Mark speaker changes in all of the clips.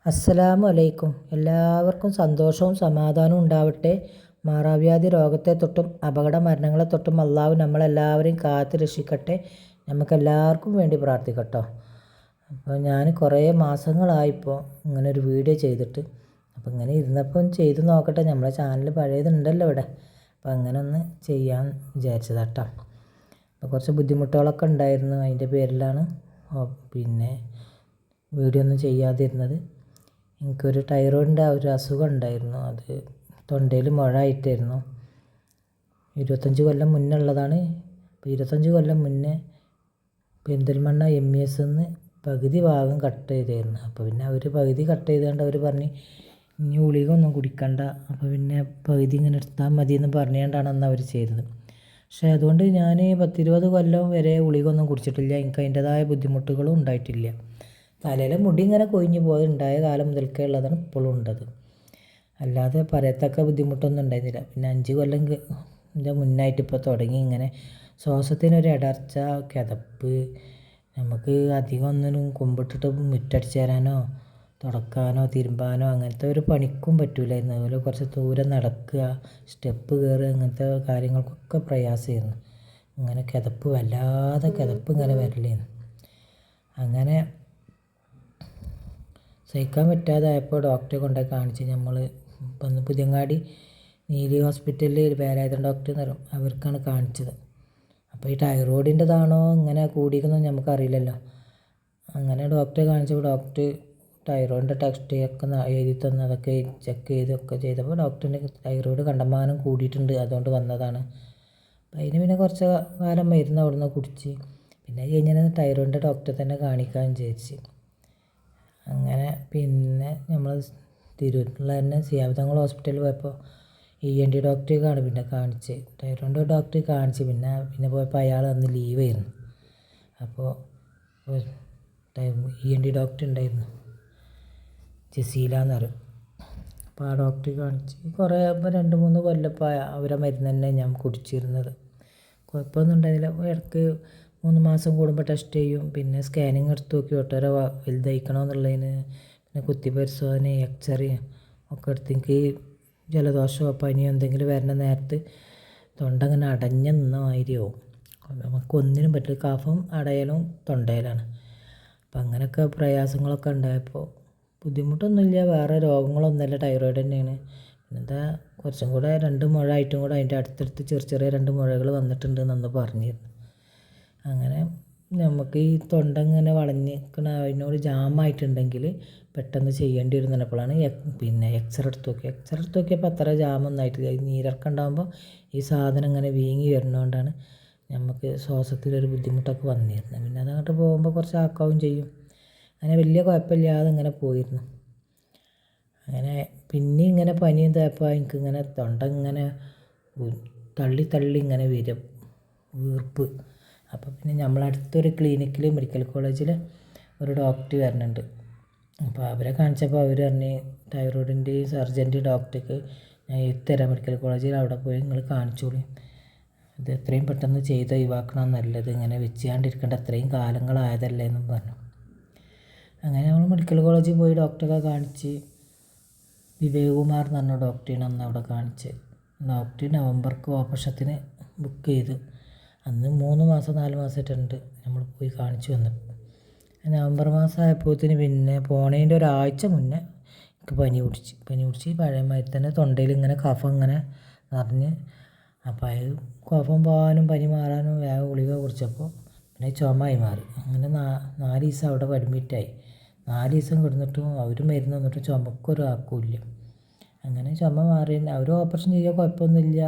Speaker 1: അസ്സലാമു അലൈക്കും. എല്ലാവർക്കും സന്തോഷവും സമാധാനവും ഉണ്ടാവട്ടെ. മാറാവ്യാധി രോഗത്തെ തൊട്ടും അപകട മരണങ്ങളെ തൊട്ടും അള്ളാഹു നമ്മളെല്ലാവരെയും കാത്ത് രക്ഷിക്കട്ടെ. നമുക്കെല്ലാവർക്കും വേണ്ടി പ്രാർത്ഥിക്കട്ടോ. അപ്പോൾ ഞാൻ കുറേ മാസങ്ങളായിപ്പോൾ ഇങ്ങനെ ഒരു വീഡിയോ ചെയ്തിട്ട്. അപ്പോൾ ഇങ്ങനെ ഇരുന്നപ്പം ചെയ്ത് നോക്കട്ടെ, നമ്മളെ ചാനൽ പഴയതുണ്ടല്ലോ ഇവിടെ. അപ്പോൾ അങ്ങനെ ഒന്ന് ചെയ്യാൻ വിചാരിച്ചതാട്ടോ. അപ്പോൾ കുറച്ച് ബുദ്ധിമുട്ടുകളൊക്കെ ഉണ്ടായിരുന്നു, അതിൻ്റെ പേരിലാണ് പിന്നെ വീഡിയോ ഒന്നും ചെയ്യാതിരുന്നത്. എനിക്കൊരു തൈറോയിഡിൻ്റെ ഒരു അസുഖം ഉണ്ടായിരുന്നു. അത് തൊണ്ടയിൽ മുഴ ആയിട്ടായിരുന്നു. 25 കൊല്ലം മുന്നേ ഉള്ളതാണ്. അപ്പോൾ 25 കൊല്ലം മുന്നേ പെരിന്തൽമണ്ണ MES നിന്ന് പകുതി ഭാഗം കട്ട് ചെയ്തായിരുന്നു. അപ്പോൾ പിന്നെ അവർ പകുതി കട്ട് ചെയ്തുകൊണ്ട് അവർ പറഞ്ഞ് ഇനി ഗുളിക ഒന്നും കുടിക്കണ്ട, അപ്പോൾ പിന്നെ പകുതി ഇങ്ങനെ എടുത്താൽ മതി എന്ന് പറഞ്ഞുകൊണ്ടാണ് അന്ന് അവർ ചെയ്തത്. പക്ഷേ അതുകൊണ്ട് ഞാൻ 10-20 കൊല്ലം വരെ ഗുളിക ഒന്നും കുടിച്ചിട്ടില്ല. എനിക്ക് അതിൻ്റേതായ ബുദ്ധിമുട്ടുകളും ഉണ്ടായിട്ടില്ല. തലയിലെ മുടി ഇങ്ങനെ കൊഴിഞ്ഞ് പോയുണ്ടായ കാലം മുതൽക്കേ ഉള്ളതാണ് ഇപ്പോഴും ഉണ്ടത്. അല്ലാതെ പറയത്തക്ക ബുദ്ധിമുട്ടൊന്നും ഉണ്ടായിരുന്നില്ല. പിന്നെ 5 കൊല്ലം മുന്നായിട്ട് ഇപ്പോൾ തുടങ്ങി ഇങ്ങനെ ശ്വാസത്തിനൊരു ഇടർച്ച, കിതപ്പ്. നമുക്ക് അധികം ഒന്നിനും കുമ്പിട്ടിട്ട് മുറ്റടിച്ച് തരാനോ തുടക്കാനോ തിരുമ്പാനോ അങ്ങനത്തെ ഒരു പണിക്കും പറ്റില്ലായിരുന്നു. അതുപോലെ കുറച്ച് ദൂരം നടക്കുക, സ്റ്റെപ്പ് കയറുക, അങ്ങനത്തെ കാര്യങ്ങൾക്കൊക്കെ പ്രയാസമായിരുന്നു. ഇങ്ങനെ കിതപ്പ്, വല്ലാതെ കിതപ്പ് ഇങ്ങനെ വരലായിരുന്നു. അങ്ങനെ സഹിക്കാൻ പറ്റാതായപ്പോൾ ഡോക്ടറെ കൊണ്ടുപോയി കാണിച്ച്. നമ്മൾ ഇപ്പം പുതിയങ്ങാടി നീലി ഹോസ്പിറ്റലിൽ വേലായുധൻ ഡോക്ടർ എന്ന് പറയും, അവർക്കാണ് കാണിച്ചത്. അപ്പോൾ ഈ തൈറോയിഡിൻ്റെതാണോ ഇങ്ങനെ കൂടിയെന്നൊന്നും നമുക്കറിയില്ലല്ലോ. അങ്ങനെ ഡോക്ടറെ കാണിച്ചപ്പോൾ ഡോക്ടർ തൈറോയിഡിൻ്റെ ടെസ്റ്റ് ഒക്കെ എഴുതി തന്നു. അതൊക്കെ ചെക്ക് ചെയ്തൊക്കെ ചെയ്തപ്പോൾ ഡോക്ടറിൻ്റെ തൈറോയിഡ് കണ്ടമാനം കൂടിയിട്ടുണ്ട്, അതുകൊണ്ട് വന്നതാണ്. അപ്പോൾ അതിന് പിന്നെ കുറച്ച് കാലം മരുന്ന് അവിടുന്ന് കുടിച്ച് പിന്നെ കഴിഞ്ഞാൽ തൈറോയിഡിൻ്റെ ഡോക്ടറെ തന്നെ കാണിക്കാൻ വിചാരിച്ച്. അങ്ങനെ പിന്നെ നമ്മൾ തിരൂരിലുള്ള തന്നെ സിയാബ് ഹോസ്പിറ്റലിൽ പോയപ്പോൾ ENT ഡോക്ടറെക്കാണ് പിന്നെ കാണിച്ച്. തൈറോയിഡ് ഡോക്ടറെ കാണിച്ച് പിന്നെ പോയപ്പോൾ അയാൾ അന്ന് ലീവായിരുന്നു. അപ്പോൾ ENT ഡോക്ടർ ഉണ്ടായിരുന്നു, ജസീല എന്ന് പറയും. അപ്പോൾ ആ ഡോക്ടറെ കാണിച്ച് കുറേ 2-3 കൊല്ലപ്പോൾ അവരെ മരുന്ന് തന്നെ ഞാൻ കുടിച്ചിരുന്നത്. കുഴപ്പമൊന്നും ഉണ്ടായിരുന്നില്ല. ഇടയ്ക്ക് 3 മാസം കൂടുമ്പോൾ ടെസ്റ്റ് ചെയ്യും. പിന്നെ സ്കാനിങ് എടുത്ത് നോക്കി ഒട്ടേറെ വലുതായിക്കണമെന്നുള്ളതിന്. പിന്നെ കുത്തിപ്പരിശോധന, എക്സ്റേ ഒക്കെ എടുത്ത്. എനിക്ക് ജലദോഷമോ പനിയോ എന്തെങ്കിലും വരുന്ന നേരത്ത് തൊണ്ട ഇങ്ങനെ അടഞ്ഞു നിന്ന മാതിരിയാവും. നമുക്കൊന്നിനും പറ്റില്ല. കഫം അടയലും തൊണ്ടയിലാണ്. അപ്പം അങ്ങനെയൊക്കെ പ്രയാസങ്ങളൊക്കെ ഉണ്ടായപ്പോൾ ബുദ്ധിമുട്ടൊന്നുമില്ല, വേറെ രോഗങ്ങളൊന്നുമില്ല, തൈറോയിഡ് തന്നെയാണ്. പിന്നെന്താ കുറച്ചും കൂടെ 2 മുഴ ആയിട്ടും കൂടെ അതിൻ്റെ അടുത്തടുത്ത് ചെറിയ 2 മുഴകൾ വന്നിട്ടുണ്ടെന്ന് പറഞ്ഞിരുന്നു. അങ്ങനെ നമുക്ക് ഈ തൊണ്ട ഇങ്ങനെ വളഞ്ഞിരിക്കണ അതിനോട് ജാമായിട്ടുണ്ടെങ്കിൽ പെട്ടെന്ന് ചെയ്യേണ്ടി വരുന്നപ്പോഴാണ് പിന്നെ എക്സ്റേ എടുത്ത് നോക്കിയപ്പോൾ അത്ര ജാമൊന്നും ആയിട്ടില്ല. നീരിറക്കം ഉണ്ടാകുമ്പോൾ ഈ സാധനം ഇങ്ങനെ വീങ്ങി വരുന്നതുകൊണ്ടാണ് നമുക്ക് ശ്വാസത്തിലൊരു ബുദ്ധിമുട്ടൊക്കെ വന്നിരുന്നത്. പിന്നെ അതങ്ങോട്ട് പോകുമ്പോൾ കുറച്ച് ആക്കാവും ചെയ്യും. അങ്ങനെ വലിയ കുഴപ്പമില്ലാതെ ഇങ്ങനെ പോയിരുന്നു. അങ്ങനെ പിന്നെ ഇങ്ങനെ പനി എന്തായപ്പോൾ എനിക്കിങ്ങനെ തൊണ്ട ഇങ്ങനെ തള്ളി ഇങ്ങനെ വരും, വീർപ്പ്. അപ്പോൾ പിന്നെ നമ്മളടുത്തൊരു ക്ലിനിക്കിൽ മെഡിക്കൽ കോളേജിൽ ഒരു ഡോക്ടർ വരുന്നുണ്ട്. അപ്പോൾ അവരെ കാണിച്ചപ്പോൾ അവർ പറഞ്ഞ് തൈറോയിഡിൻ്റെ സർജൻ്റ് ഡോക്ടർക്ക് ഞാൻ എത്തിത്തരാം മെഡിക്കൽ കോളേജിൽ, അവിടെ പോയി നിങ്ങൾ കാണിച്ചോളൂ, ഇത് എത്രയും പെട്ടെന്ന് ചെയ്ത് ഒഴിവാക്കണം നല്ലത്, ഇങ്ങനെ വെച്ചുകൊണ്ടിരിക്കേണ്ട അത്രയും കാലങ്ങളായതല്ലേ എന്നും പറഞ്ഞു. അങ്ങനെ നമ്മൾ മെഡിക്കൽ കോളേജിൽ പോയി ഡോക്ടറെ കാണിച്ച്. വിവേകുമാർ എന്ന് പറഞ്ഞ ഡോക്ടറിനെ അന്ന് അവിടെ കാണിച്ച്. ഡോക്ടർ നവംബർക്ക് ഓപ്പറേഷത്തിന് ബുക്ക് ചെയ്തു. അന്ന് 3 മാസം 4 മാസമായിട്ടുണ്ട് നമ്മൾ പോയി കാണിച്ചു വന്നപ്പോൾ. നവംബർ മാസം ആയപ്പോഴത്തേന് പിന്നെ പോണതിൻ്റെ ഒരാഴ്ച മുന്നേ എനിക്ക് പനി പിടിച്ച് പഴയമാതിരി തന്നെ തൊണ്ടയിൽ ഇങ്ങനെ കഫം ഇങ്ങനെ നിറഞ്ഞ്. അപ്പോൾ അത് കഫം പോകാനും പനി മാറാനും വേഗം ഗുളിക കുടിച്ചപ്പോൾ പിന്നെ ചുമയായി മാറി. അങ്ങനെ 4 ദിവസം അവിടെ അഡ്മിറ്റായി. 4 ദിവസം കിടന്നിട്ടും അവർ മരുന്ന് തന്നിട്ടും ചുമക്കൊരു ആക്കുമില്ല. അങ്ങനെ ചുമ മാറി അവർ ഓപ്പറേഷൻ ചെയ്യുക കുഴപ്പമൊന്നുമില്ല,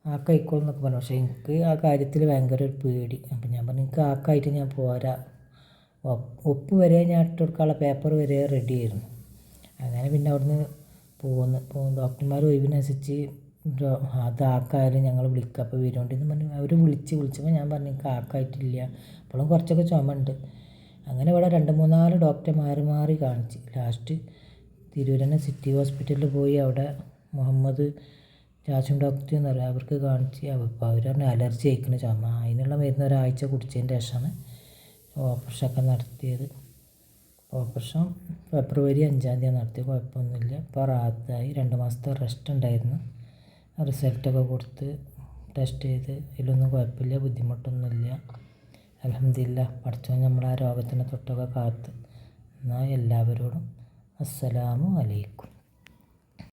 Speaker 1: ആക്കായിക്കോളും എന്നൊക്കെ പറഞ്ഞു. പക്ഷേ എനിക്ക് ആ കാര്യത്തിൽ ഭയങ്കര ഒരു പേടി. അപ്പം ഞാൻ പറഞ്ഞു എനിക്ക് ആക്കായിട്ട് ഞാൻ പോരാ. ഒപ്പ് വരെ ഞാൻ ഇട്ട് കൊടുക്കാനുള്ള പേപ്പർ വരെ റെഡി ആയിരുന്നു. അങ്ങനെ പിന്നെ അവിടുന്ന് പോകുന്നു. ഡോക്ടർമാർ ഒഴിവിനനുസരിച്ച് അതാക്കായാലും ഞങ്ങൾ വിളിക്കുക, അപ്പോൾ വരുന്നുണ്ടെന്ന് പറഞ്ഞു. അവർ വിളിച്ചപ്പോൾ ഞാൻ പറഞ്ഞു എനിക്ക് ആക്കായിട്ടില്ല, അപ്പോഴും കുറച്ചൊക്കെ ചുമ ഉണ്ട്. അങ്ങനെ ഇവിടെ 2-3 ഡോക്ടറെ മാറി കാണിച്ച്. ലാസ്റ്റ് തിരൂരന്നെ സിറ്റി ഹോസ്പിറ്റലിൽ പോയി. അവിടെ മുഹമ്മദ് ജാസിം ഡോക്ടർ എന്ന് പറയും, അവർക്ക് കാണിച്ച്. അപ്പോൾ അവർ പറഞ്ഞാൽ അലർജി ആയിക്കണ ചുമ, അതിനുള്ള മരുന്ന് ഒരാഴ്ച കുടിച്ചതിൻ്റെ ശേഷമാണ് ഓപ്പറേഷനൊക്കെ നടത്തിയത്. ഓപ്പറേഷൻ ഫെബ്രുവരി 5-ാം തീയതി നടത്തി. കുഴപ്പമൊന്നുമില്ല. ഇപ്പോൾ റാഹത്തായി. 2 മാസത്തെ റെസ്റ്റ് ഉണ്ടായിരുന്നു. റിസൾട്ടൊക്കെ കൊടുത്ത് ടെസ്റ്റ് ചെയ്ത് അതിലൊന്നും കുഴപ്പമില്ല, ബുദ്ധിമുട്ടൊന്നുമില്ല. അൽഹംദുലില്ലാ. പടച്ചോൻ നമ്മളെ ആ രോഗത്തിനെ തൊട്ടൊക്കെ കാത്ത്. എന്നാൽ എല്ലാവരോടും അസ്സലാമു അലൈക്കും.